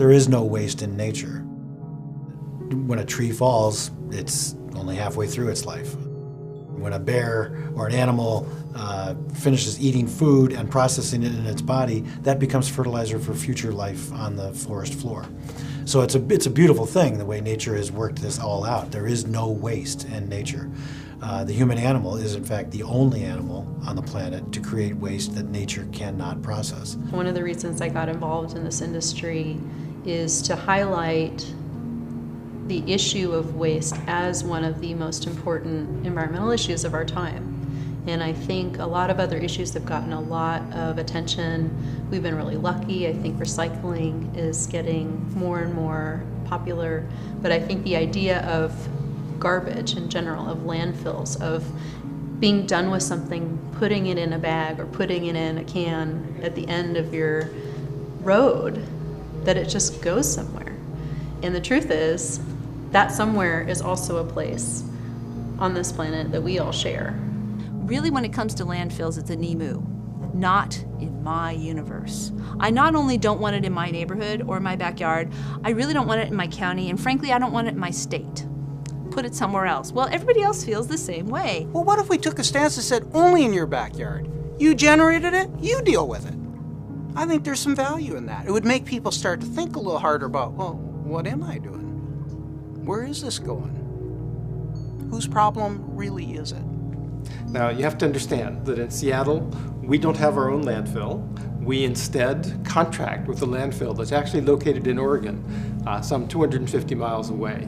There is no waste in nature. When a tree falls, it's only halfway through its life. When a bear or an animal finishes eating food and processing it in its body, that becomes fertilizer for future life on the forest floor. So it's a beautiful thing, the way nature has worked this all out. There is no waste in nature. The human animal is, in fact, the only animal on the planet to create waste that nature cannot process. One of the reasons I got involved in this industry is to highlight the issue of waste as one of the most important environmental issues of our time. And I think a lot of other issues have gotten a lot of attention. We've been really lucky. I think recycling is getting more and more popular. But I think the idea of garbage in general, of landfills, of being done with something, putting it in a bag or putting it in a can at the end of your road, that it just goes somewhere. And the truth is, that somewhere is also a place on this planet that we all share. Really, when it comes to landfills, it's a NEMU, not in my universe. I not only don't want it in my neighborhood or my backyard, I really don't want it in my county, and frankly, I don't want it in my state. Put it somewhere else. Well, everybody else feels the same way. Well, what if we took a stance that said only in your backyard? You generated it, you deal with it. I think there's some value in that. It would make people start to think a little harder about, well, what am I doing? Where is this going? Whose problem really is it? Now, you have to understand that in Seattle, we don't have our own landfill. We instead contract with a landfill that's actually located in Oregon, some 250 miles away.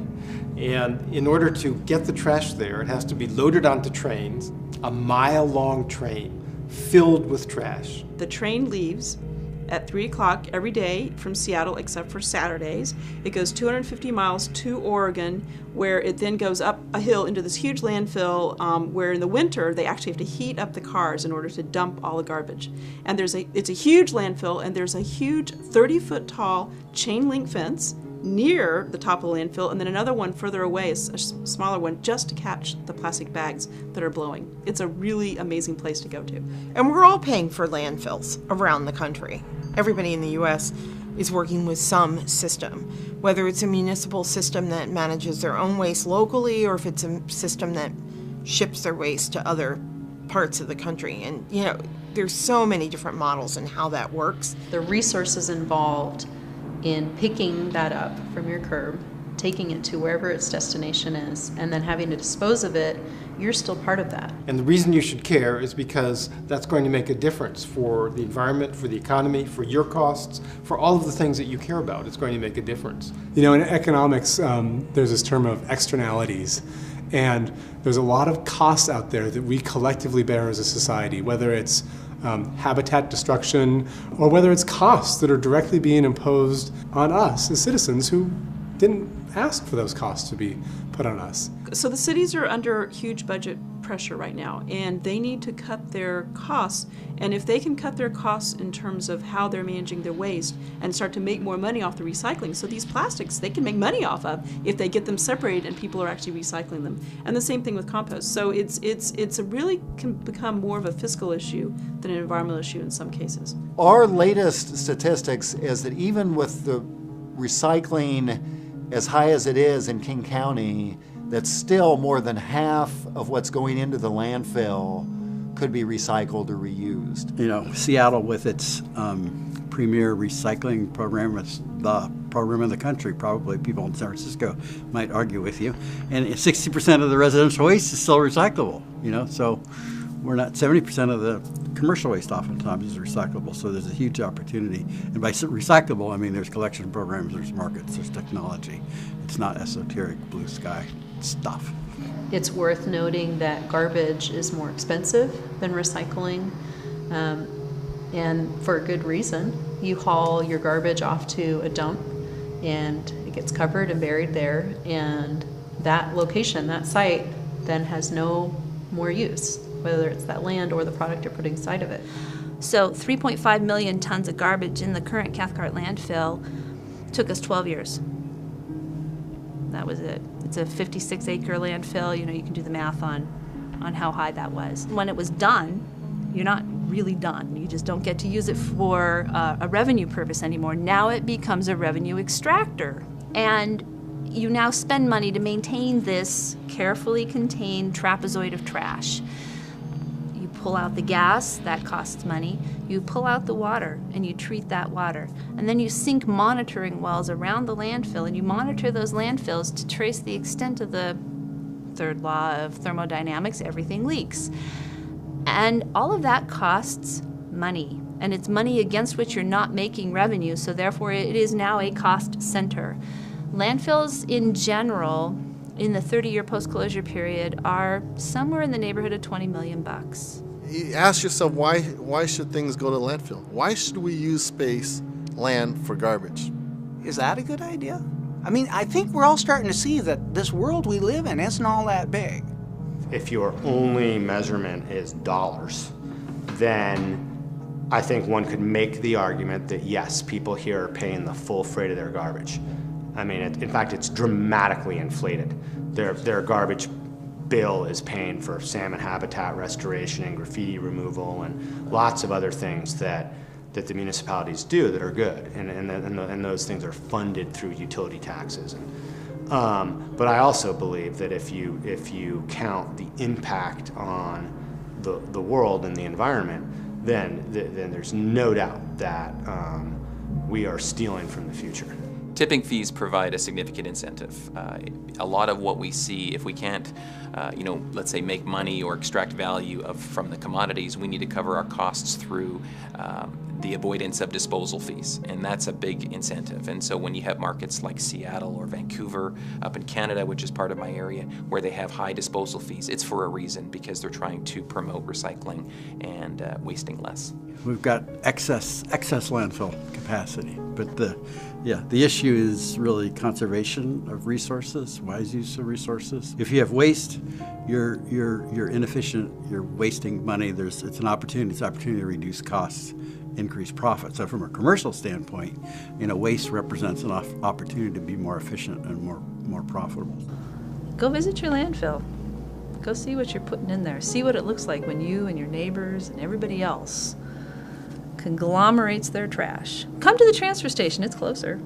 And in order to get the trash there, it has to be loaded onto trains, a mile-long train filled with trash. The train leaves at 3 o'clock every day from Seattle except for Saturdays. It goes 250 miles to Oregon, where it then goes up a hill into this huge landfill where in the winter they actually have to heat up the cars in order to dump all the garbage. And it's a huge landfill, and there's a huge 30-foot tall chain link fence near the top of the landfill, and then another one further away, a smaller one, just to catch the plastic bags that are blowing. It's a really amazing place to go to. And we're all paying for landfills around the country. Everybody in the U.S. is working with some system, whether it's a municipal system that manages their own waste locally or if it's a system that ships their waste to other parts of the country. And, you know, there's so many different models in how that works. The resources involved in picking that up from your curb, taking it to wherever its destination is, and then having to dispose of it, you're still part of that. And the reason you should care is because that's going to make a difference for the environment, for the economy, for your costs, for all of the things that you care about. It's going to make a difference. You know, in economics, there's this term of externalities. And there's a lot of costs out there that we collectively bear as a society, whether it's habitat destruction, or whether it's costs that are directly being imposed on us as citizens who didn't ask for those costs to be put on us. So the cities are under huge budget pressure right now, and they need to cut their costs. And if they can cut their costs in terms of how they're managing their waste and start to make more money off the recycling, so these plastics they can make money off of if they get them separated and people are actually recycling them. And the same thing with compost. So it's a really can become more of a fiscal issue than an environmental issue in some cases. Our latest statistics is that even with the recycling as high as it is in King County, that still more than half of what's going into the landfill could be recycled or reused. You know, Seattle with its premier recycling program, it's the program in the country, probably people in San Francisco might argue with you. And 60% of the residential waste is still recyclable, you know, so we're not 70% of the commercial waste oftentimes is recyclable, so there's a huge opportunity. And by recyclable, I mean there's collection programs, there's markets, there's technology. It's not esoteric blue sky stuff. It's worth noting that garbage is more expensive than recycling, and for a good reason. You haul your garbage off to a dump and it gets covered and buried there, and that location, that site, then has no more use, whether it's that land or the product you're putting inside of it. So 3.5 million tons of garbage in the current Cathcart landfill took us 12 years. That was it. It's a 56-acre landfill. You know, you can do the math on how high that was. When it was done, You're not really done. You just don't get to use it for a revenue purpose anymore. Now it becomes a revenue extractor. And you now spend money to maintain this carefully contained trapezoid of trash. You pull out the gas, that costs money. You pull out the water, and you treat that water. And then you sink monitoring wells around the landfill, and you monitor those landfills to trace the extent of the third law of thermodynamics: everything leaks. And all of that costs money. And it's money against which you're not making revenue, so therefore it is now a cost center. Landfills in general, in the 30-year post-closure period, are somewhere in the neighborhood of $20 million. You ask yourself, why should things go to landfill? Why should we use space, land for garbage? Is that a good idea? I mean, I think we're all starting to see that this world we live in isn't all that big. If your only measurement is dollars, then I think one could make the argument that yes, people here are paying the full freight of their garbage. I mean, in fact, it's dramatically inflated. Their garbage bill is paying for salmon habitat restoration and graffiti removal and lots of other things that the municipalities do that are good, and those things are funded through utility taxes. But I also believe that if you count the impact on the world and the environment, then there's no doubt that we are stealing from the future. Tipping fees provide a significant incentive. A lot of what we see, if we can't, let's say make money or extract value from the commodities, we need to cover our costs through the avoidance of disposal fees, and that's a big incentive. And so when you have markets like Seattle or Vancouver up in Canada, which is part of my area, where they have high disposal fees, it's for a reason, because they're trying to promote recycling and wasting less. We've got excess landfill capacity, but the issue is really conservation of resources, wise use of resources. If you have waste, you're inefficient, you're wasting money. It's an opportunity to reduce costs, increase profit. So from a commercial standpoint, waste represents an opportunity to be more efficient and more profitable. Go visit your landfill. Go see what you're putting in there. See what it looks like when you and your neighbors and everybody else conglomerates their trash. Come to the transfer station, it's closer.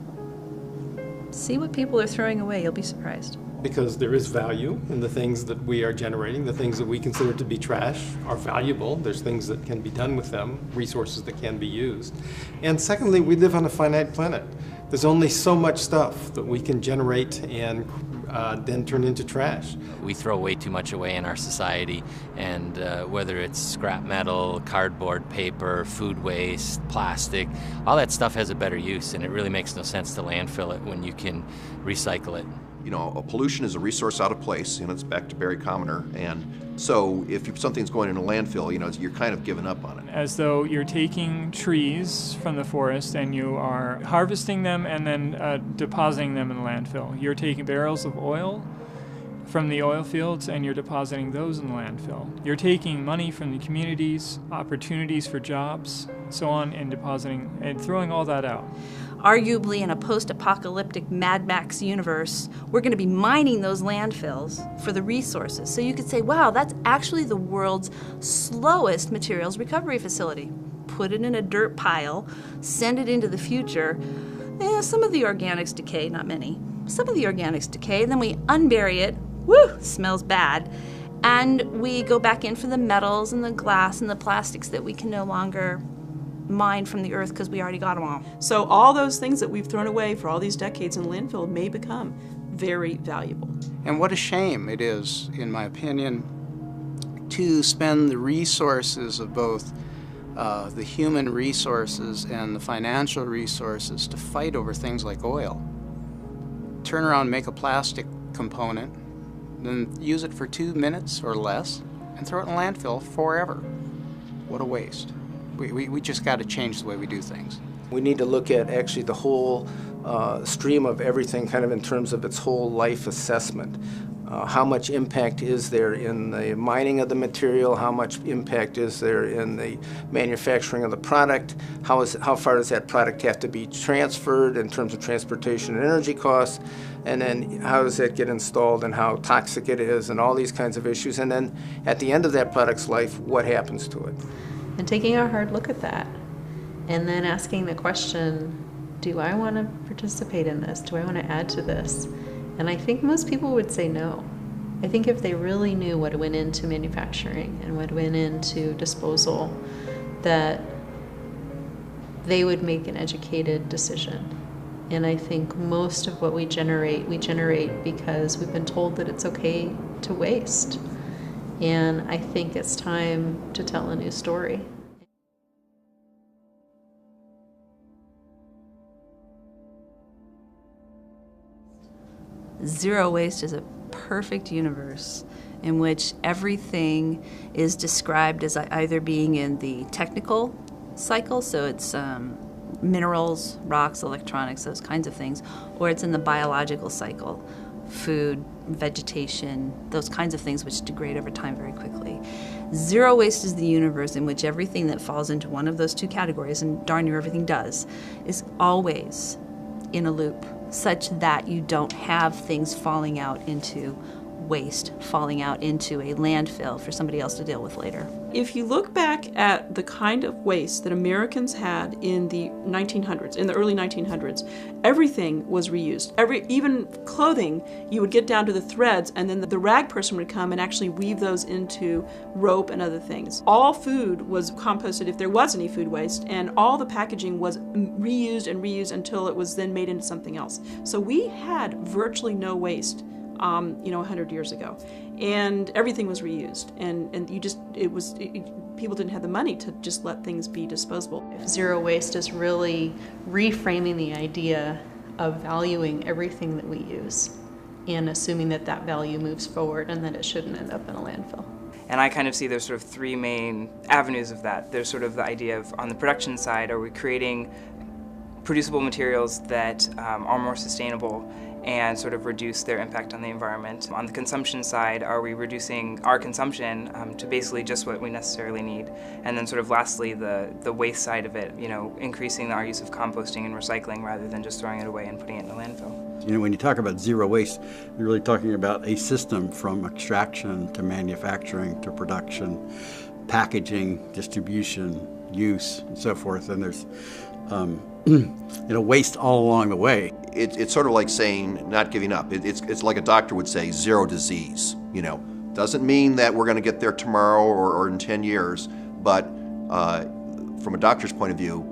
See what people are throwing away, you'll be surprised. Because there is value in the things that we are generating. The things that we consider to be trash are valuable. There's things that can be done with them, resources that can be used. And secondly, we live on a finite planet. There's only so much stuff that we can generate and then turn into trash. We throw way too much away in our society, and whether it's scrap metal, cardboard, paper, food waste, plastic, all that stuff has a better use, and it really makes no sense to landfill it when you can recycle it. Pollution is a resource out of place, it's back to Barry Commoner, and so if something's going in a landfill, you're kind of giving up on it. As though you're taking trees from the forest and you are harvesting them and then depositing them in the landfill. You're taking barrels of oil from the oil fields and you're depositing those in the landfill. You're taking money from the communities, opportunities for jobs, so on, and depositing and throwing all that out. Arguably, in a post-apocalyptic Mad Max universe, we're going to be mining those landfills for the resources. So you could say, wow, that's actually the world's slowest materials recovery facility. Put it in a dirt pile, send it into the future. Some of the organics decay, not many. Some of the organics decay, and then we unbury it. Woo, smells bad. And we go back in for the metals and the glass and the plastics that we can no longer mine from the earth because we already got them all. So all those things that we've thrown away for all these decades in landfill may become very valuable. And what a shame it is, in my opinion, to spend the resources of both the human resources and the financial resources to fight over things like oil. Turn around, make a plastic component, then use it for 2 minutes or less, and throw it in a landfill forever. What a waste. We just got to change the way we do things. We need to look at actually the whole stream of everything kind of in terms of its whole life assessment. How much impact is there in the mining of the material? How much impact is there in the manufacturing of the product? How far does that product have to be transferred in terms of transportation and energy costs? And then how does that get installed and how toxic it is and all these kinds of issues? And then at the end of that product's life, what happens to it? and taking a hard look at that, and then asking the question, do I want to participate in this? Do I want to add to this? And I think most people would say no. I think if they really knew what went into manufacturing and what went into disposal, that they would make an educated decision. And I think most of what we generate because we've been told that it's okay to waste. And I think it's time to tell a new story. Zero waste is a perfect universe in which everything is described as either being in the technical cycle, so it's minerals, rocks, electronics, those kinds of things, or it's in the biological cycle, food, vegetation, those kinds of things which degrade over time very quickly. Zero waste is the universe in which everything that falls into one of those two categories, and darn near everything does, is always in a loop, such that you don't have things falling out into waste, falling out into a landfill for somebody else to deal with later. If you look back at the kind of waste that Americans had in the 1900s, in the early 1900s, everything was reused. Even clothing, you would get down to the threads, and then the rag person would come and actually weave those into rope and other things. All food was composted if there was any food waste, and all the packaging was reused and reused until it was then made into something else. So we had virtually no waste 100 years ago, and everything was reused, and people didn't have the money to just let things be disposable. Zero waste is really reframing the idea of valuing everything that we use and assuming that that value moves forward and that it shouldn't end up in a landfill. And I kind of see there's sort of three main avenues of that. There's sort of the idea of, on the production side, are we creating producible materials that are more sustainable and sort of reduce their impact on the environment. On the consumption side, are we reducing our consumption to basically just what we necessarily need? And then sort of lastly, the waste side of it, increasing our use of composting and recycling rather than just throwing it away and putting it in a landfill. When you talk about zero waste, you're really talking about a system from extraction to manufacturing to production, packaging, distribution, use, and so forth. And there's waste all along the way. It's sort of like saying not giving up. It's like a doctor would say, zero disease. Doesn't mean that we're going to get there tomorrow or in 10 years, but from a doctor's point of view,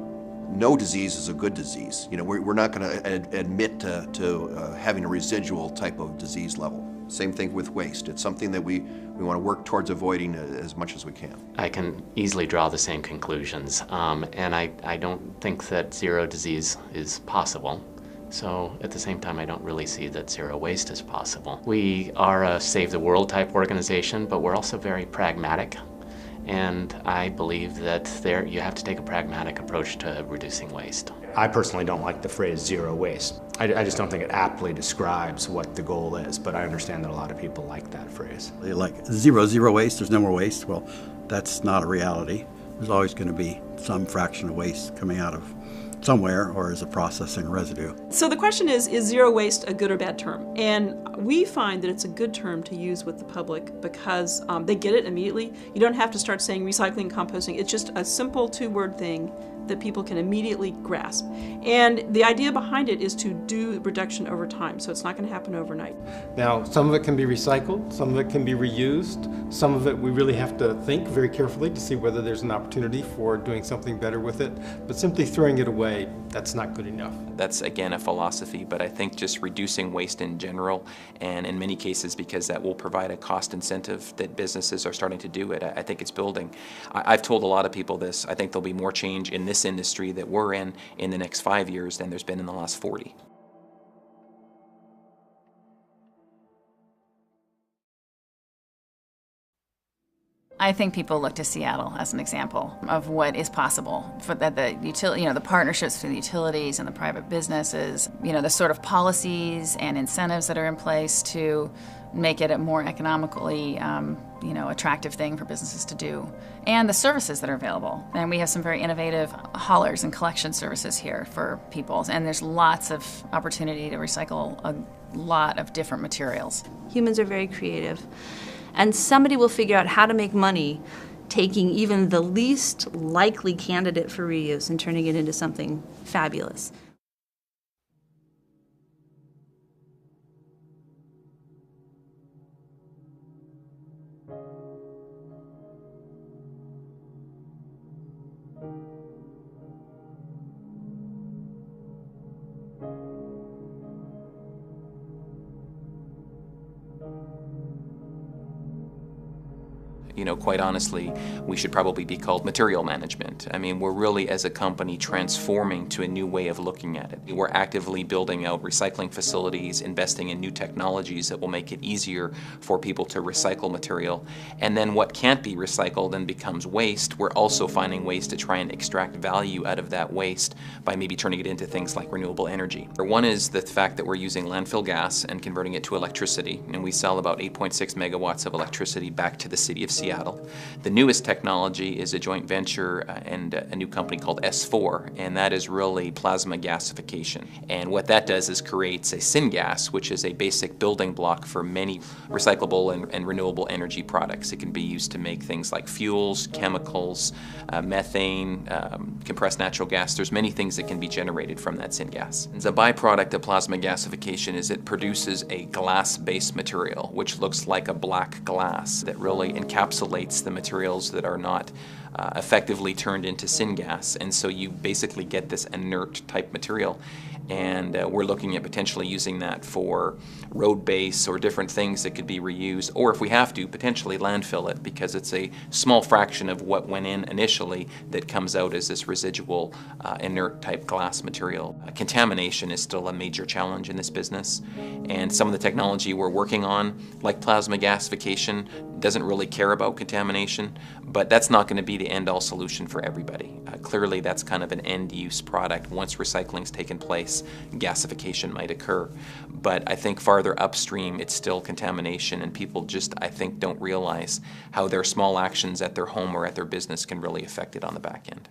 no disease is a good disease. We're not going to admit to having a residual type of disease level. Same thing with waste. It's something that we want to work towards avoiding as much as we can. I can easily draw the same conclusions, and I don't think that zero disease is possible. So at the same time, I don't really see that zero waste is possible. We are a save the world type organization, but we're also very pragmatic. And I believe that you have to take a pragmatic approach to reducing waste. I personally don't like the phrase zero waste. I just don't think it aptly describes what the goal is, but I understand that a lot of people like that phrase. Like zero waste, there's no more waste. Well, that's not a reality. There's always going to be some fraction of waste coming out of somewhere or as a processing residue. So the question is zero waste a good or bad term? And we find that it's a good term to use with the public because they get it immediately. You don't have to start saying recycling, composting. It's just a simple two-word thing that people can immediately grasp. And the idea behind it is to do reduction over time, so it's not going to happen overnight. Now, some of it can be recycled, some of it can be reused, some of it we really have to think very carefully to see whether there's an opportunity for doing something better with it, but simply throwing it away, that's not good enough. That's again a philosophy, but I think just reducing waste in general, and in many cases because that will provide a cost incentive that businesses are starting to do it, I think it's building. I've told a lot of people this, I think there'll be more change in this industry that we're in the next 5 years than there's been in the last 40. I think people look to Seattle as an example of what is possible for the partnerships between the utilities and the private businesses, the sort of policies and incentives that are in place to make it a more economically, attractive thing for businesses to do, and the services that are available. And we have some very innovative haulers and collection services here for people, and there's lots of opportunity to recycle a lot of different materials. Humans are very creative, and somebody will figure out how to make money taking even the least likely candidate for reuse and turning it into something fabulous. You know, quite honestly, we should probably be called material management. I mean, we're really, as a company, transforming to a new way of looking at it. We're actively building out recycling facilities, investing in new technologies that will make it easier for people to recycle material. And then what can't be recycled and becomes waste, we're also finding ways to try and extract value out of that waste by maybe turning it into things like renewable energy. One is the fact that we're using landfill gas and converting it to electricity, and we sell about 8.6 megawatts of electricity back to the city of Seattle. The newest technology is a joint venture and a new company called S4, and that is really plasma gasification. And what that does is creates a syngas, which is a basic building block for many recyclable and renewable energy products. It can be used to make things like fuels, chemicals, methane, compressed natural gas. There's many things that can be generated from that syngas. And the byproduct of plasma gasification is it produces a glass-based material, which looks like a black glass that really encapsulates the materials that are not effectively turned into syngas. And so you basically get this inert type material. And we're looking at potentially using that for road base or different things that could be reused, or if we have to, potentially landfill it, because it's a small fraction of what went in initially that comes out as this residual inert type glass material. Contamination is still a major challenge in this business, and some of the technology we're working on, like plasma gasification, doesn't really care about contamination, but that's not going to be the end-all solution for everybody. Clearly that's kind of an end-use product. Once recycling's taken place, gasification might occur. But I think farther upstream, it's still contamination, and people just, I think, don't realize how their small actions at their home or at their business can really affect it on the back end.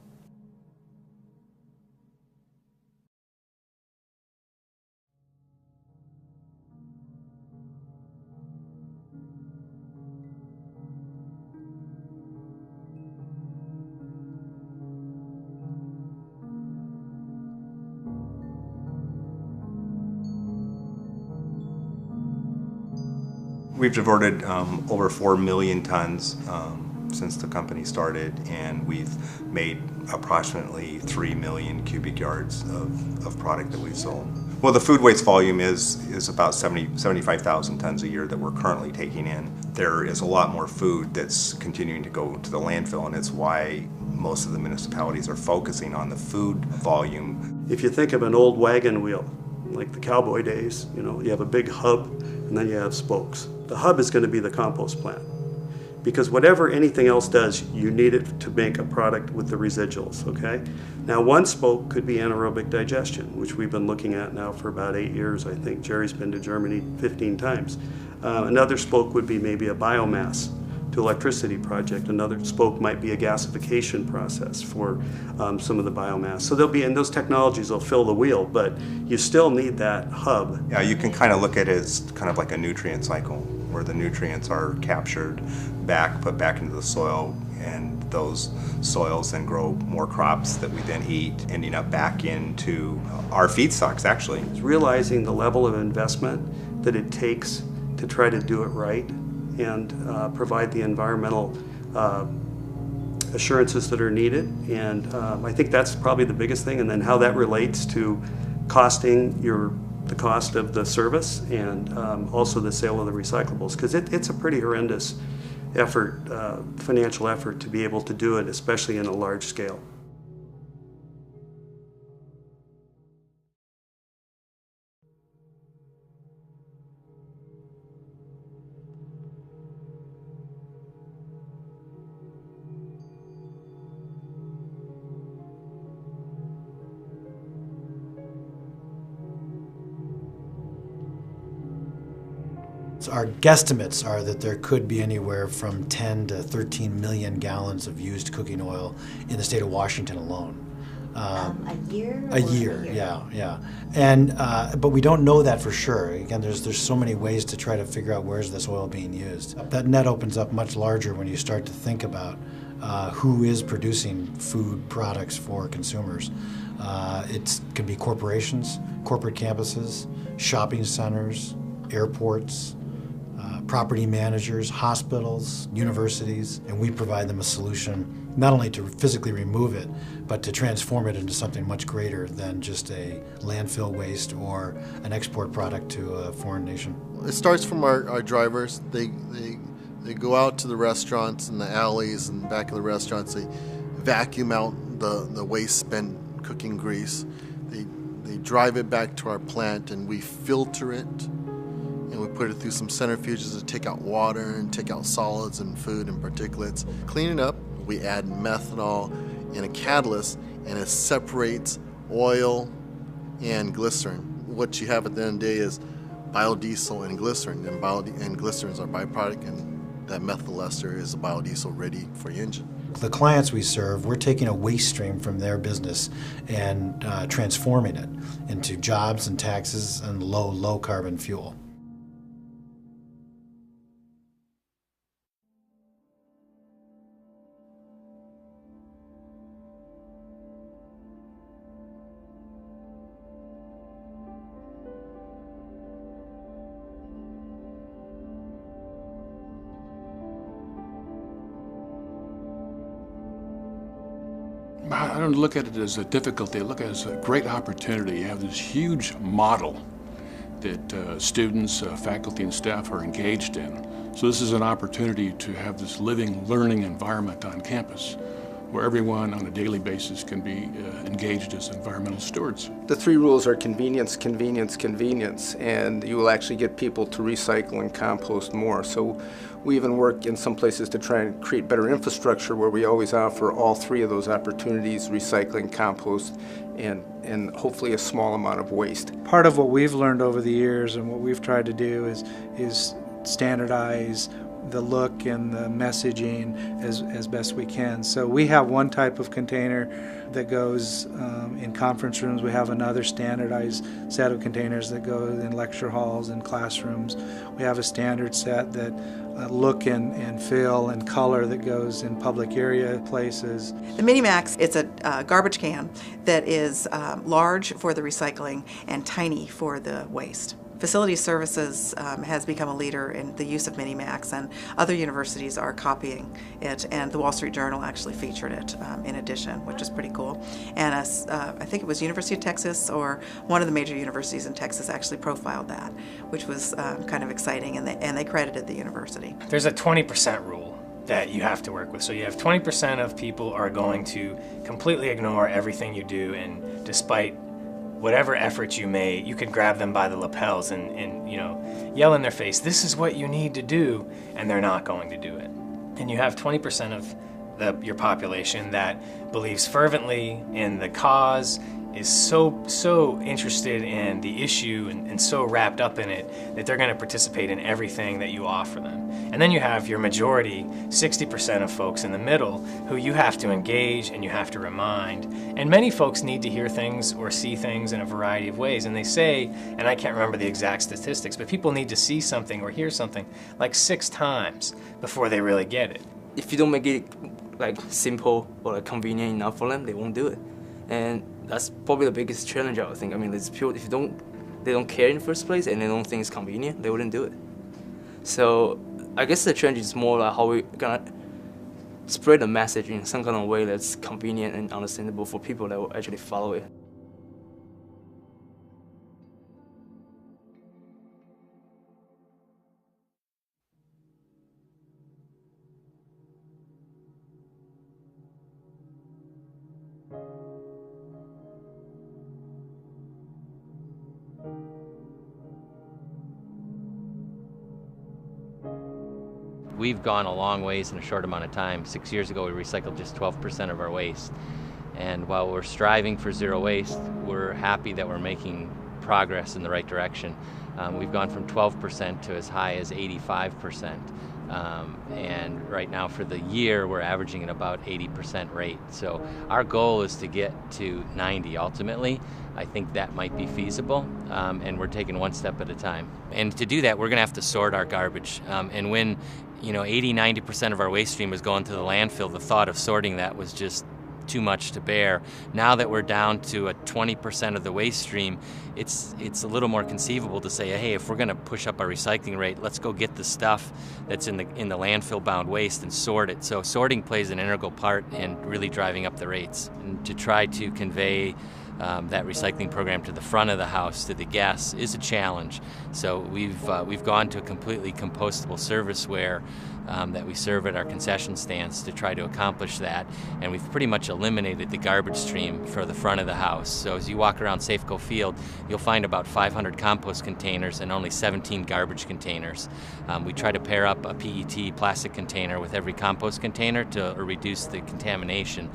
We've diverted over 4 million tons since the company started, and we've made approximately 3 million cubic yards of product that we've sold. Well, the food waste volume is about 75,000 tons a year that we're currently taking in. There is a lot more food that's continuing to go to the landfill, and it's why most of the municipalities are focusing on the food volume. If you think of an old wagon wheel, like the cowboy days, you know, you have a big hub and then you have spokes. The hub is going to be the compost plant, because whatever anything else does, you need it to make a product with the residuals, okay? Now, one spoke could be anaerobic digestion, which we've been looking at now for about 8 years, I think. Jerry's been to Germany 15 times. Another spoke would be maybe a biomass to electricity project. Another spoke might be a gasification process for some of the biomass. So they'll be, and those technologies will fill the wheel, but you still need that hub. Yeah, you can kind of look at it as kind of like a nutrient cycle, where the nutrients are captured back, put back into the soil, and those soils then grow more crops that we then eat, ending up back into our feedstocks, actually. It's realizing the level of investment that it takes to try to do it right and provide the environmental assurances that are needed. And I think that's probably the biggest thing, and then how that relates to costing the cost of the service and also the sale of the recyclables, because it's a pretty horrendous effort, financial effort, to be able to do it, especially in a large scale. Our guesstimates are that there could be anywhere from 10 to 13 million gallons of used cooking oil in the state of Washington alone. A year? A year, yeah. And but we don't know that for sure. Again, there's so many ways to try to figure out where's this oil being used. That net opens up much larger when you start to think about who is producing food products for consumers. It can be corporations, corporate campuses, shopping centers, airports, property managers, hospitals, universities, and we provide them a solution not only to physically remove it, but to transform it into something much greater than just a landfill waste or an export product to a foreign nation. It starts from our drivers. They go out to the restaurants and the alleys and back of the restaurants. They vacuum out the waste spent cooking grease. They drive it back to our plant and we filter it. And we put it through some centrifuges to take out water and take out solids and food and particulates. Clean it up, we add methanol and a catalyst, and it separates oil and glycerin. What you have at the end of the day is biodiesel and glycerin, and glycerin is our byproduct, and that methyl ester is a biodiesel ready for your engine. The clients we serve, we're taking a waste stream from their business and transforming it into jobs and taxes and low carbon fuel. I don't look at it as a difficulty, I look at it as a great opportunity. You have this huge model that students, faculty, and staff are engaged in. So this is an opportunity to have this living, learning environment on campus where everyone on a daily basis can be engaged as environmental stewards. The three rules are convenience, convenience, convenience, and you will actually get people to recycle and compost more. So we even work in some places to try and create better infrastructure where we always offer all three of those opportunities: recycling, compost, and hopefully a small amount of waste. Part of what we've learned over the years and what we've tried to do is standardize the look and the messaging as best we can. So we have one type of container that goes in conference rooms. We have another standardized set of containers that go in lecture halls and classrooms. We have a standard set that look and feel and color that goes in public area places. The Minimax, it's a garbage can that is large for the recycling and tiny for the waste. Facility Services has become a leader in the use of Minimax, and other universities are copying it, and the Wall Street Journal actually featured it in addition, which is pretty cool. And I think it was University of Texas, or one of the major universities in Texas, actually profiled that, which was kind of exciting, and they credited the university. There's a 20% rule that you have to work with. So you have 20% of people are going to completely ignore everything you do, and despite whatever effort you made, you could grab them by the lapels and you know, yell in their face, this is what you need to do, and they're not going to do it. And you have 20% of your population that believes fervently in the cause, is so interested in the issue and so wrapped up in it that they're going to participate in everything that you offer them. And then you have your majority, 60% of folks in the middle, who you have to engage and you have to remind. And many folks need to hear things or see things in a variety of ways. And they say, and I can't remember the exact statistics, but people need to see something or hear something like 6 times before they really get it. If you don't make it like simple or like convenient enough for them, they won't do it. And that's probably the biggest challenge, I would think. I mean, it's pure, if they don't care in the first place and they don't think it's convenient, they wouldn't do it. So I guess the challenge is more like how we're gonna spread the message in some kind of way that's convenient and understandable for people that will actually follow it. We've gone a long ways in a short amount of time. 6 years ago, we recycled just 12% of our waste. And while we're striving for zero waste, we're happy that we're making progress in the right direction. We've gone from 12% to as high as 85%. And right now for the year, we're averaging at about 80% rate. So our goal is to get to 90 ultimately. I think that might be feasible, and we're taking one step at a time. And to do that, we're going to have to sort our garbage. And when 80-90% of our waste stream was going to the landfill, the thought of sorting that was just too much to bear. Now that we're down to a 20% of the waste stream, it's a little more conceivable to say, hey, if we're going to push up our recycling rate, let's go get the stuff that's in the landfill-bound waste and sort it. So sorting plays an integral part in really driving up the rates. And to try to convey that recycling program to the front of the house, to the guests, is a challenge. So we've gone to a completely compostable serviceware that we serve at our concession stands to try to accomplish that, and we've pretty much eliminated the garbage stream for the front of the house. So as you walk around Safeco Field, you'll find about 500 compost containers and only 17 garbage containers. We try to pair up a PET plastic container with every compost container to reduce the contamination.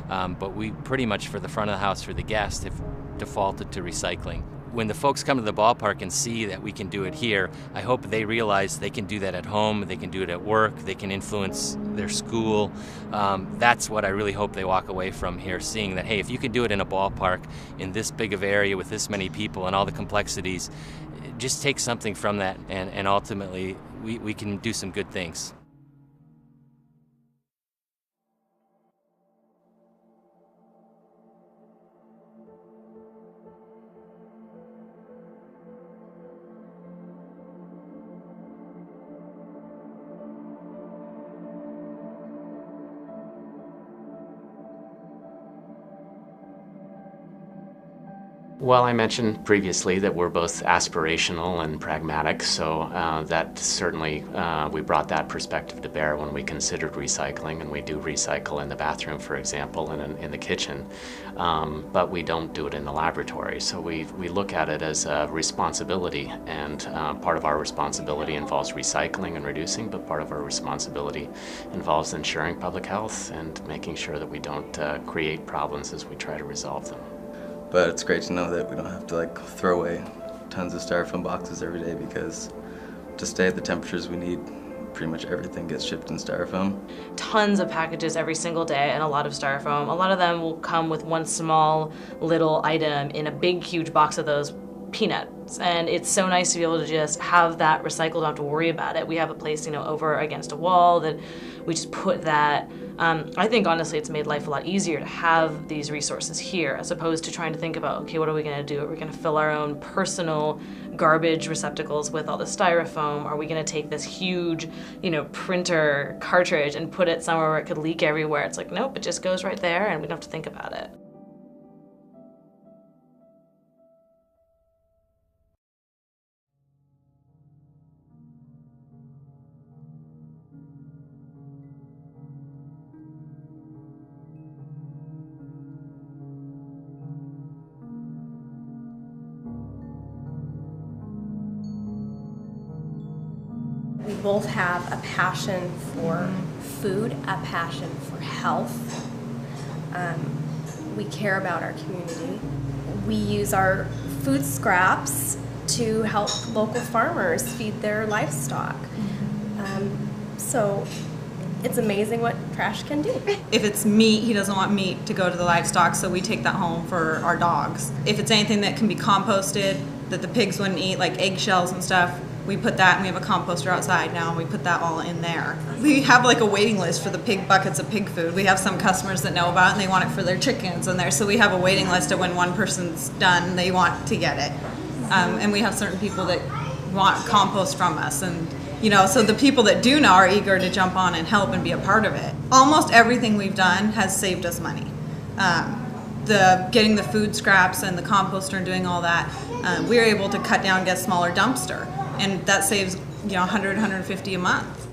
But we pretty much, for the front of the house for the guests, have defaulted to recycling. When the folks come to the ballpark and see that we can do it here, I hope they realize they can do that at home, they can do it at work, they can influence their school. That's what I really hope they walk away from here, seeing that, hey, if you can do it in a ballpark in this big of area with this many people and all the complexities, just take something from that, and ultimately we can do some good things. Well, I mentioned previously that we're both aspirational and pragmatic, so that certainly we brought that perspective to bear when we considered recycling, and we do recycle in the bathroom, for example, and in the kitchen, but we don't do it in the laboratory. So we look at it as a responsibility, and part of our responsibility involves recycling and reducing, but part of our responsibility involves ensuring public health and making sure that we don't create problems as we try to resolve them. But it's great to know that we don't have to throw away tons of styrofoam boxes every day, because to stay at the temperatures we need, pretty much everything gets shipped in styrofoam. Tons of packages every single day and a lot of styrofoam. A lot of them will come with one small little item in a big huge box of those peanuts, and it's so nice to be able to just have that recycled, don't have to worry about it. We have a place, over against a wall that we just put that. I think honestly it's made life a lot easier to have these resources here, as opposed to trying to think about, okay, what are we going to do? Are we going to fill our own personal garbage receptacles with all the styrofoam? Are we going to take this huge, printer cartridge and put it somewhere where it could leak everywhere? It's like, nope, it just goes right there and we don't have to think about it. We both have a passion for food, a passion for health. We care about our community. We use our food scraps to help local farmers feed their livestock. So it's amazing what trash can do. If it's meat, he doesn't want meat to go to the livestock, so we take that home for our dogs. If it's anything that can be composted, that the pigs wouldn't eat, like eggshells and stuff, we put that, and we have a composter outside now, and we put that all in there. We have a waiting list for the pig buckets of pig food. We have some customers that know about it, and they want it for their chickens in there, so we have a waiting list of when one person's done, they want to get it. And we have certain people that want compost from us, and so the people that do know are eager to jump on and help and be a part of it. Almost everything we've done has saved us money. Getting the food scraps and the composter and doing all that, we were able to cut down, get a smaller dumpster. And that saves, $100, $150 a month.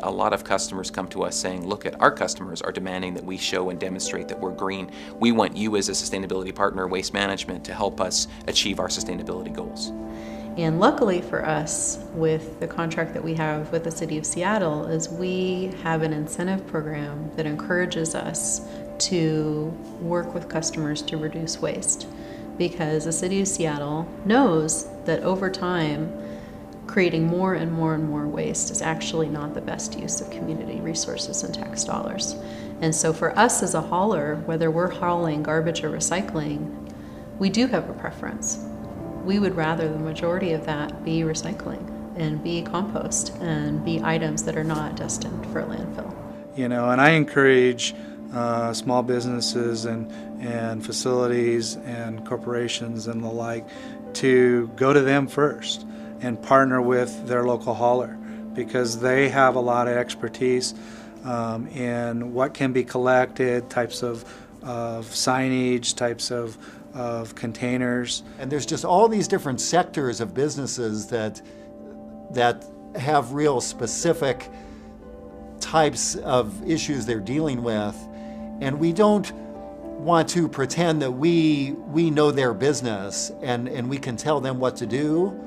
a lot of customers come to us saying, look, our customers are demanding that we show and demonstrate that we're green. We want you as a sustainability partner, Waste Management, to help us achieve our sustainability goals. And luckily for us, with the contract that we have with the City of Seattle, is we have an incentive program that encourages us to work with customers to reduce waste. Because the City of Seattle knows that over time, creating more and more and more waste is actually not the best use of community resources and tax dollars. And so for us as a hauler, whether we're hauling garbage or recycling, we do have a preference. We would rather the majority of that be recycling and be compost and be items that are not destined for landfill. You know, and I encourage small businesses and facilities and corporations and the like to go to them first and partner with their local hauler, because they have a lot of expertise in what can be collected, types of signage, types of containers. And there's just all these different sectors of businesses that have real specific types of issues they're dealing with, and we don't want to pretend that we know their business and we can tell them what to do.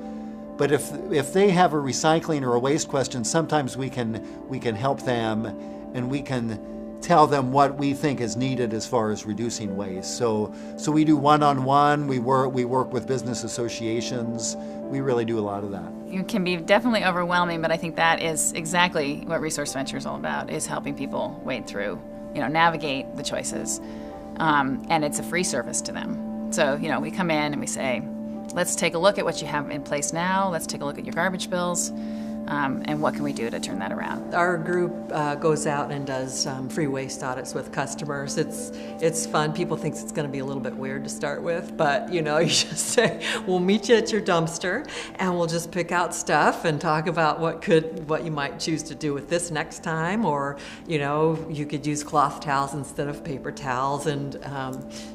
But if they have a recycling or a waste question, sometimes we can help them, and we can tell them what we think is needed as far as reducing waste. So we do one-on-one, we work with business associations, we really do a lot of that. It can be definitely overwhelming, but I think that is exactly what Resource Venture is all about, is helping people wade through, navigate the choices. And it's a free service to them. So, we come in and we say, let's take a look at what you have in place now, let's take a look at your garbage bills, and what can we do to turn that around? Our group goes out and does free waste audits with customers. It's fun. People think it's going to be a little bit weird to start with, but you just say, we'll meet you at your dumpster and we'll just pick out stuff and talk about what you might choose to do with this next time, or you could use cloth towels instead of paper towels, and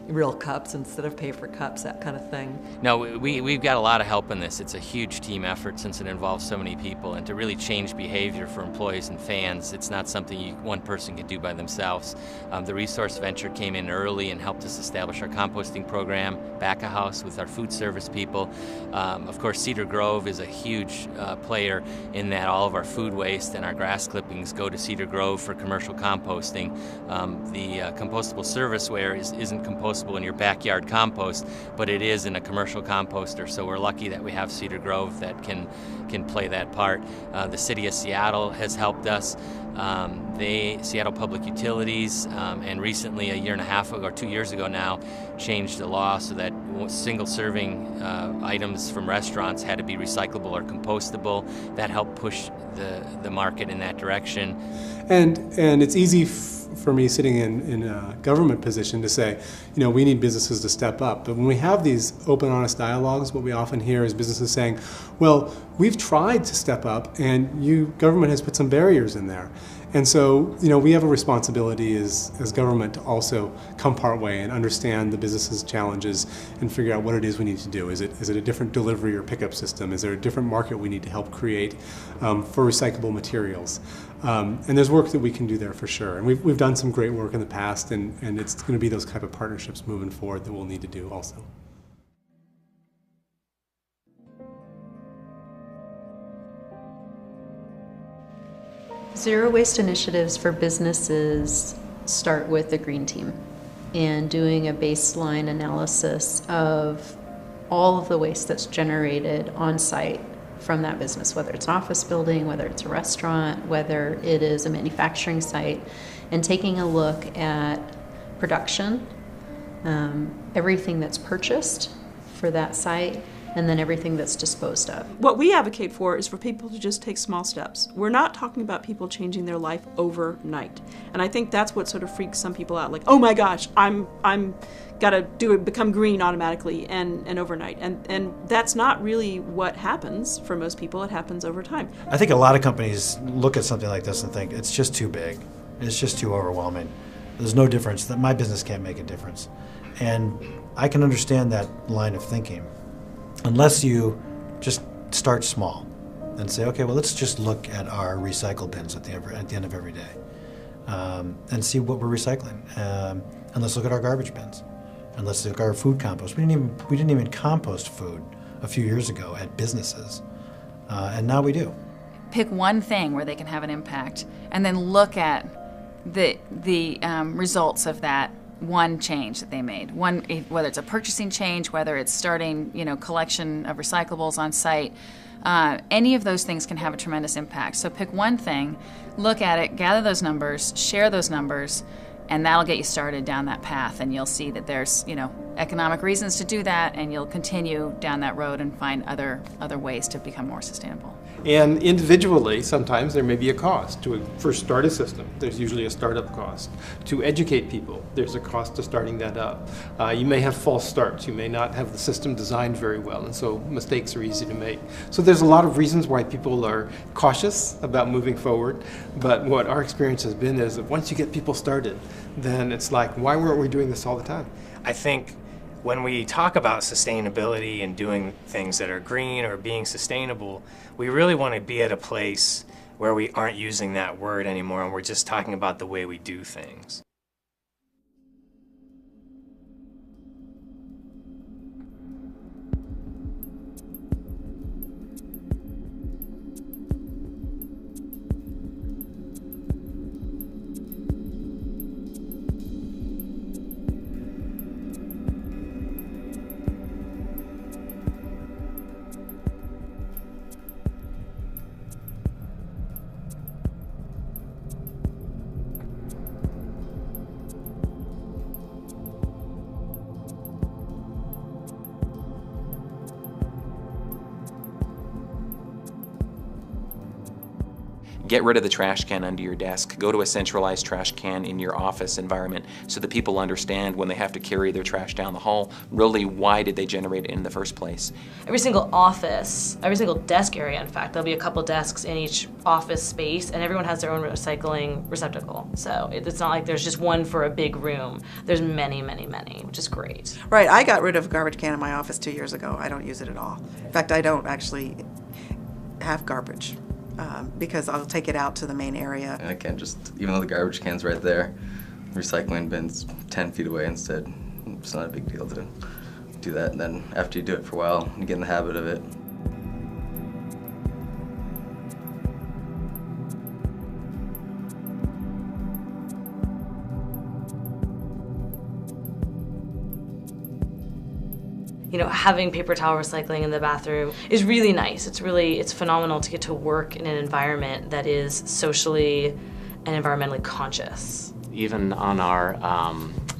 real cups instead of paper cups, that kind of thing. No, we've got a lot of help in this. It's a huge team effort since it involves so many people. And to really change behavior for employees and fans, it's not something one person can do by themselves. The Resource Venture came in early and helped us establish our composting program, back of house with our food service people. Of course, Cedar Grove is a huge player in that all of our food waste and our grass clippings go to Cedar Grove for commercial composting. The compostable serviceware isn't compostable in your backyard compost, but it is in a commercial composter, so we're lucky that we have Cedar Grove that can play that part. The City of Seattle has helped us. Seattle Public Utilities, and recently, a year and a half ago, or 2 years ago now, changed the law so that single-serving items from restaurants had to be recyclable or compostable. That helped push the market in that direction. And it's easy for me sitting in a government position to say, we need businesses to step up. But when we have these open, honest dialogues, what we often hear is businesses saying, well, we've tried to step up and government has put some barriers in there. And so, we have a responsibility as government to also come part way and understand the business's challenges and figure out what it is we need to do. Is it a different delivery or pickup system? Is there a different market we need to help create for recyclable materials? And there's work that we can do there for sure. And we've done some great work in the past, and it's going to be those type of partnerships moving forward that we'll need to do also. Zero waste initiatives for businesses start with the green team and doing a baseline analysis of all of the waste that's generated on site from that business, whether it's an office building, whether it's a restaurant, whether it is a manufacturing site, and taking a look at production, everything that's purchased for that site, and then everything that's disposed of. What we advocate for is for people to just take small steps. We're not talking about people changing their life overnight. And I think that's what sort of freaks some people out, like, oh my gosh, I'm gotta become green automatically and overnight. And that's not really what happens for most people. It happens over time. I think a lot of companies look at something like this and think it's just too big. It's just too overwhelming. There's no difference, that my business can't make a difference. And I can understand that line of thinking, unless you just start small and say, okay, well, let's just look at our recycle bins at the end of every day and see what we're recycling. And let's look at our garbage bins. And let's look at our food compost. We didn't even compost food a few years ago at businesses, and now we do. Pick one thing where they can have an impact, and then look at the results of that one change that they made. One, whether it's a purchasing change, whether it's starting, collection of recyclables on site. Any of those things can have a tremendous impact. So pick one thing, look at it, gather those numbers, share those numbers, and that'll get you started down that path. And you'll see that there's, economic reasons to do that, and you'll continue down that road and find other ways to become more sustainable. And individually, sometimes there may be a cost to first start a system. There's usually a startup cost. To educate people, there's a cost to starting that up. You may have false starts. You may not have the system designed very well, and so mistakes are easy to make. So there's a lot of reasons why people are cautious about moving forward. But what our experience has been is that once you get people started, then it's like, why weren't we doing this all the time? I think when we talk about sustainability and doing things that are green or being sustainable, we really want to be at a place where we aren't using that word anymore and we're just talking about the way we do things. Get rid of the trash can under your desk. Go to a centralized trash can in your office environment so that people understand when they have to carry their trash down the hall, really why did they generate it in the first place. Every single office, every single desk area, in fact, there'll be a couple desks in each office space, and everyone has their own recycling receptacle. So it's not like there's just one for a big room. There's many, many, many, which is great. Right, I got rid of a garbage can in my office 2 years ago. I don't use it at all. In fact, I don't actually have garbage. Because I'll take it out to the main area. And I can't just, even though the garbage can's right there, recycling bin's 10 feet away instead. It's not a big deal to do that. And then after you do it for a while, you get in the habit of it. Having paper towel recycling in the bathroom is really nice. It's phenomenal to get to work in an environment that is socially and environmentally conscious. Even on our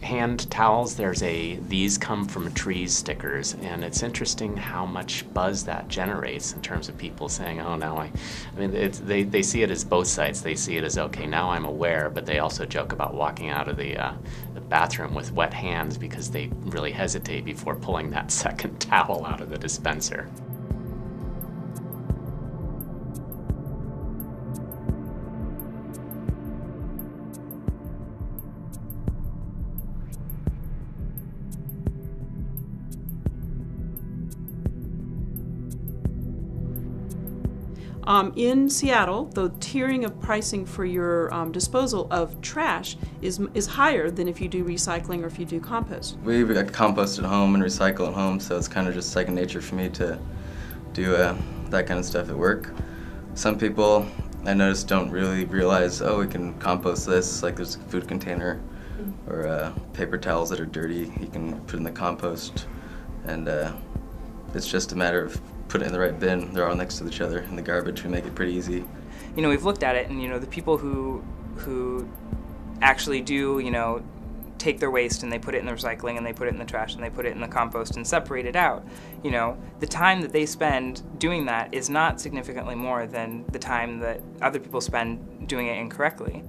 hand towels, there's these come from trees stickers, and it's interesting how much buzz that generates in terms of people saying, oh, now they see it as both sides. They see it as, okay, now I'm aware, but they also joke about walking out of the bathroom with wet hands because they really hesitate before pulling that second towel out of the dispenser. In Seattle, the tiering of pricing for your disposal of trash is higher than if you do recycling or if you do compost. We compost at home and recycle at home, so it's kind of just second nature for me to do that kind of stuff at work. Some people I noticed don't really realize, oh, we can compost this, like there's a food container or paper towels that are dirty, you can put in the compost, and it's just a matter of putting it in the right bin. They're all next to each other in the garbage. We make it pretty easy. We've looked at it, and the people who actually do, take their waste and they put it in the recycling and they put it in the trash and they put it in the compost and separate it out, the time that they spend doing that is not significantly more than the time that other people spend doing it incorrectly.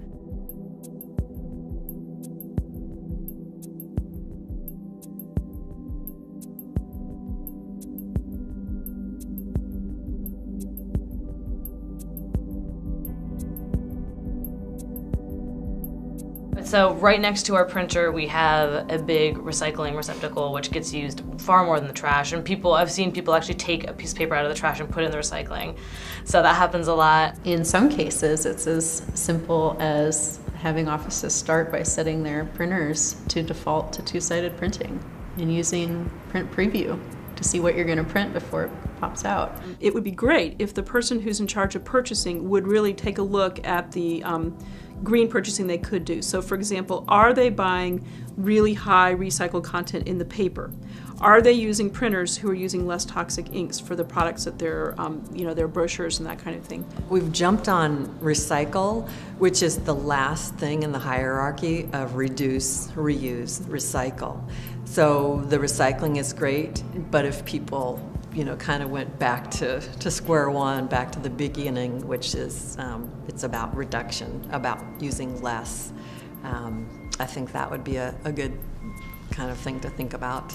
It's So right next to our printer, we have a big recycling receptacle, which gets used far more than the trash. And I've seen people actually take a piece of paper out of the trash and put it in the recycling. So that happens a lot. In some cases, it's as simple as having offices start by setting their printers to default to two-sided printing and using print preview to see what you're going to print before it pops out. It would be great if the person who's in charge of purchasing would really take a look at the green purchasing they could do. So for example, are they buying really high recycled content in the paper? Are they using printers who are using less toxic inks for the products that they're, their brochures and that kind of thing? We've jumped on recycle, which is the last thing in the hierarchy of reduce, reuse, recycle. So the recycling is great, but if people kind of went back to square one, back to the beginning, which is, it's about reduction, about using less. I think that would be a good kind of thing to think about.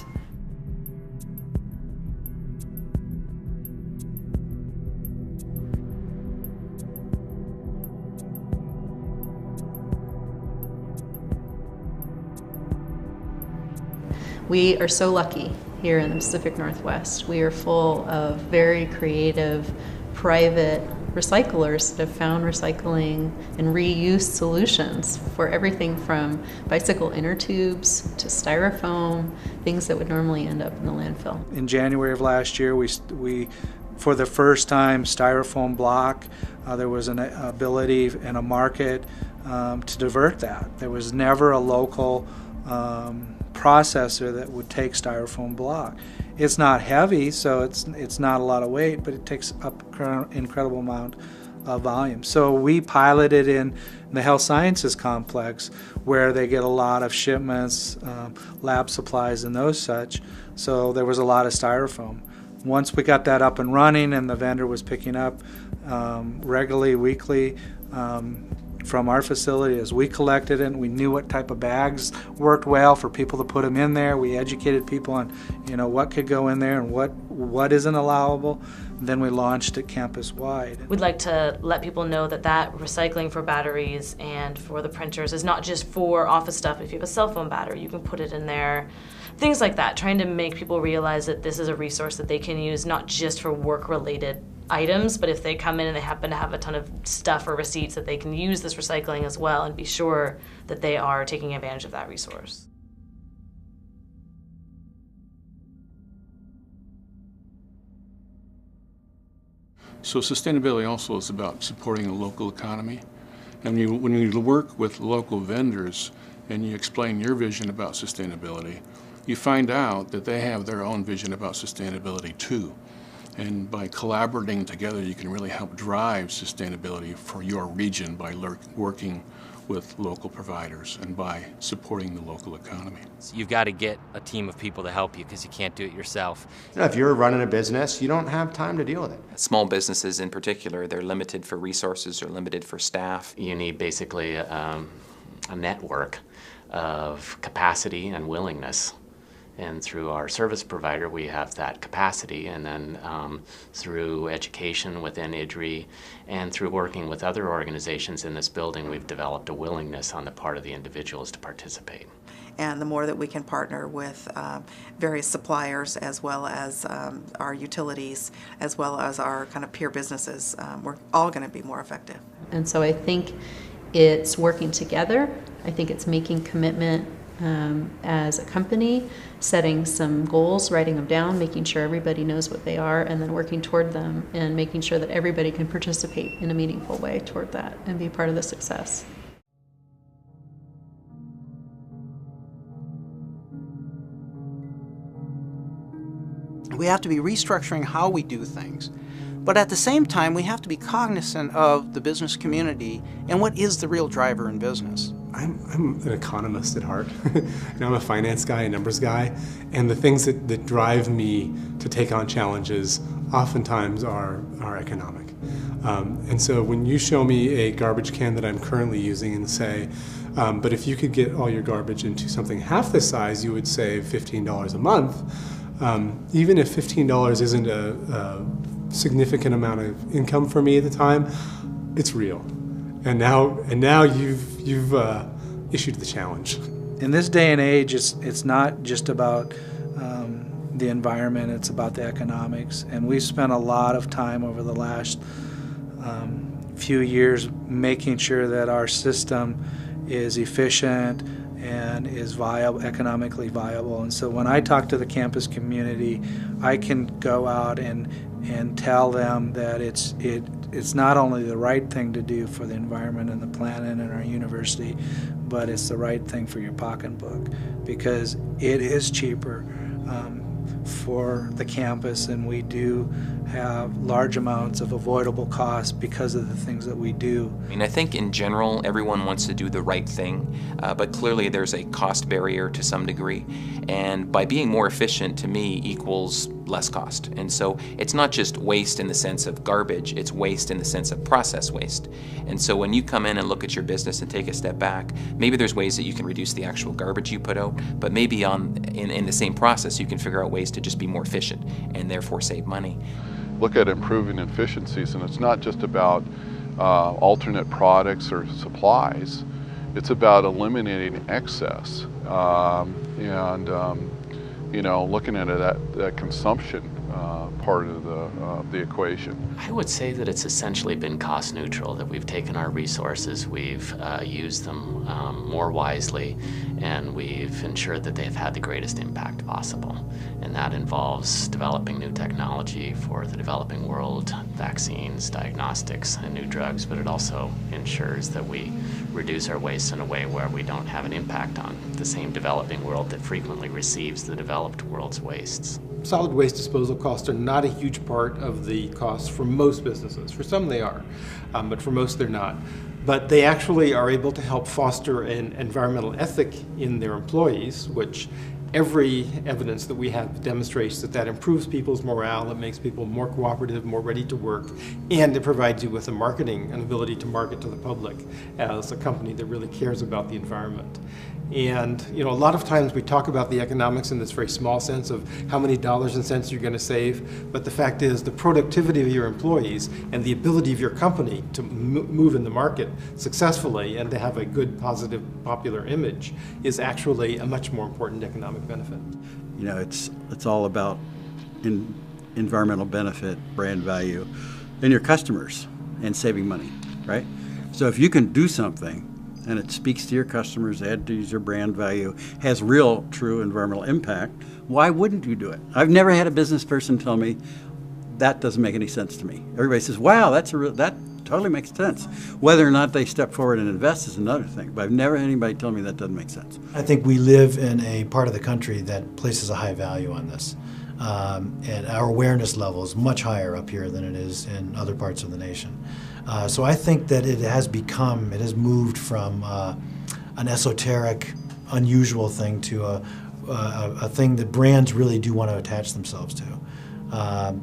We are so lucky here in the Pacific Northwest. We are full of very creative, private recyclers that have found recycling and reuse solutions for everything from bicycle inner tubes to styrofoam, things that would normally end up in the landfill. In January of last year, we for the first time, styrofoam block, there was an ability and a market to divert that. There was never a local processor that would take styrofoam block. It's not heavy, so it's not a lot of weight, but it takes up an incredible amount of volume. So we piloted in the health sciences complex where they get a lot of shipments, lab supplies and those such, so there was a lot of styrofoam. Once we got that up and running and the vendor was picking up regularly, weekly, from our facility, as we collected it and we knew what type of bags worked well for people to put them in there. We educated people on what could go in there and what isn't allowable. Then we launched it campus-wide. We'd like to let people know that recycling for batteries and for the printers is not just for office stuff. If you have a cell phone battery, you can put it in there. Things like that, trying to make people realize that this is a resource that they can use not just for work-related items, but if they come in and they happen to have a ton of stuff or receipts, that they can use this recycling as well and be sure that they are taking advantage of that resource. So sustainability also is about supporting the local economy. And when you work with local vendors and you explain your vision about sustainability, you find out that they have their own vision about sustainability too. And by collaborating together, you can really help drive sustainability for your region by working with local providers and by supporting the local economy. You've got to get a team of people to help you because you can't do it yourself. If you're running a business, you don't have time to deal with it. Small businesses in particular, they're limited for resources, they're limited for staff. You need basically a network of capacity and willingness. And through our service provider, we have that capacity. And then through education within IDRI and through working with other organizations in this building, we've developed a willingness on the part of the individuals to participate. And the more that we can partner with various suppliers as well as our utilities, as well as our kind of peer businesses, we're all going to be more effective. And so I think it's working together. I think it's making commitment as a company, setting some goals, writing them down, making sure everybody knows what they are, and then working toward them and making sure that everybody can participate in a meaningful way toward that and be part of the success. We have to be restructuring how we do things. But at the same time, we have to be cognizant of the business community and what is the real driver in business. I'm an economist at heart. I'm a finance guy, a numbers guy, and the things that drive me to take on challenges oftentimes are economic. And so when you show me a garbage can that I'm currently using and say, but if you could get all your garbage into something half the size, you would save $15 a month. Even if $15 isn't a significant amount of income for me at the time, it's real. And now you've issued the challenge. In this day and age, it's not just about the environment, it's about the economics. And we've spent a lot of time over the last few years making sure that our system is efficient and is viable, economically viable. And so when I talk to the campus community, I can go out and tell them that it's not only the right thing to do for the environment and the planet and our university, but it's the right thing for your pocketbook, because it is cheaper for the campus, and we do have large amounts of avoidable costs because of the things that we do. I mean, I think in general everyone wants to do the right thing, but clearly there's a cost barrier to some degree, and by being more efficient to me equals less cost. And so it's not just waste in the sense of garbage, it's waste in the sense of process waste. And so when you come in and look at your business and take a step back, maybe there's ways that you can reduce the actual garbage you put out, but maybe in the same process you can figure out ways to just be more efficient and therefore save money. Look at improving efficiencies, and it's not just about alternate products or supplies. It's about eliminating excess you know, looking at that consumption part of the equation. I would say that it's essentially been cost neutral, that we've taken our resources, we've used them more wisely, and we've ensured that they've had the greatest impact possible. And that involves developing new technology for the developing world, vaccines, diagnostics, and new drugs, but it also ensures that we reduce our waste in a way where we don't have an impact on the same developing world that frequently receives the developed world's wastes. Solid waste disposal costs are not a huge part of the costs for most businesses. For some they are, but for most they're not. But they actually are able to help foster an environmental ethic in their employees, which every evidence that we have demonstrates that improves people's morale, it makes people more cooperative, more ready to work, and it provides you with an ability to market to the public as a company that really cares about the environment. And you know, a lot of times we talk about the economics in this very small sense of how many dollars and cents you're going to save, but the fact is the productivity of your employees and the ability of your company to move in the market successfully and to have a good, positive, popular image is actually a much more important economic benefit. You know, it's all about environmental benefit, brand value, and your customers, and saving money, right? So if you can do something and it speaks to your customers, adds to your brand value, has real, true environmental impact, why wouldn't you do it? I've never had a business person tell me, that doesn't make any sense to me. Everybody says, wow, that totally makes sense. Whether or not they step forward and invest is another thing, but I've never had anybody tell me that doesn't make sense. I think we live in a part of the country that places a high value on this. And our awareness level is much higher up here than it is in other parts of the nation. So I think that it has moved from an esoteric, unusual thing to a thing that brands really do want to attach themselves to.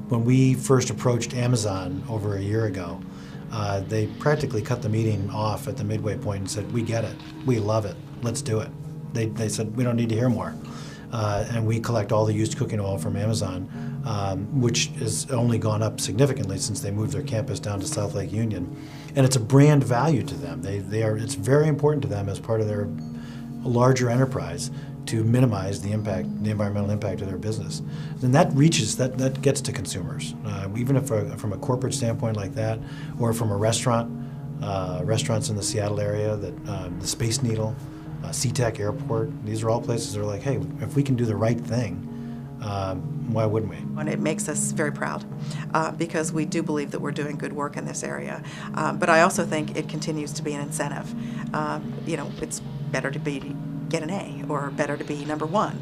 When we first approached Amazon over a year ago, they practically cut the meeting off at the midway point and said, we get it, we love it, let's do it. They said, we don't need to hear more. And we collect all the used cooking oil from Amazon, which has only gone up significantly since they moved their campus down to South Lake Union. And it's a brand value to them. It's very important to them as part of their larger enterprise to minimize the environmental impact of their business. And that gets to consumers. Even if from a corporate standpoint like that, or from a restaurants in the Seattle area, the Space Needle, SeaTac Airport, these are all places that are like, hey, if we can do the right thing, why wouldn't we? And it makes us very proud because we do believe that we're doing good work in this area. But I also think it continues to be an incentive. You know, it's better to get an A or better to be number one.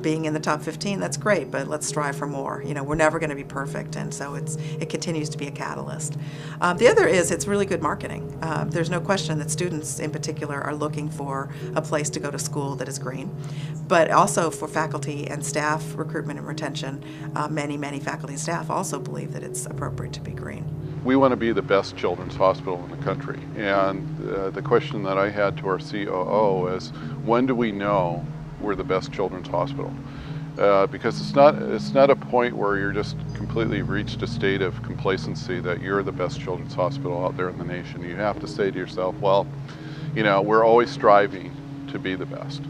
Being in the top 15, that's great, but let's strive for more. You know, we're never going to be perfect, and so it continues to be a catalyst. The other is it's really good marketing. There's no question that students in particular are looking for a place to go to school that is green, but also for faculty and staff recruitment and retention. Many faculty and staff also believe that it's appropriate to be green. We want to be the best children's hospital in the country, and the question that I had to our COO is, when do we know we're the best children's hospital? Because it's not a point where you're just completely reached a state of complacency that you're the best children's hospital out there in the nation. You have to say to yourself, well, You know, we're always striving to be the best.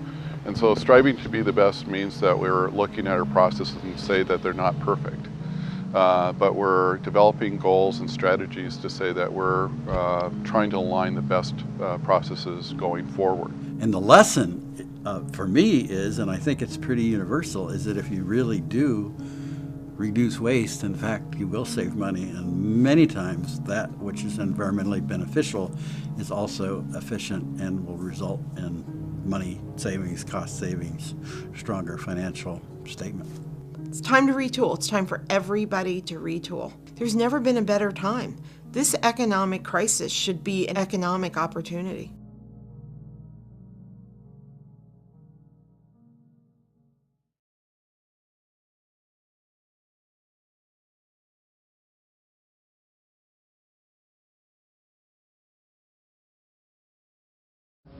And so striving to be the best means that we're looking at our processes and say that they're not perfect. But we're developing goals and strategies to say that we're trying to align the best processes going forward. And the lesson for me is, and I think it's pretty universal, is that if you really do reduce waste, in fact, you will save money. And many times that which is environmentally beneficial is also efficient and will result in money savings, cost savings, stronger financial statement. It's time to retool. It's time for everybody to retool. There's never been a better time. This economic crisis should be an economic opportunity.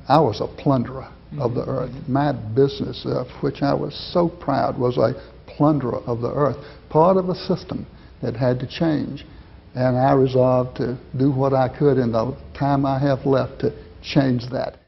I was a plunderer of the earth. My business, of which I was so proud, was a plunderer of the earth, part of a system that had to change. And I resolved to do what I could in the time I have left to change that.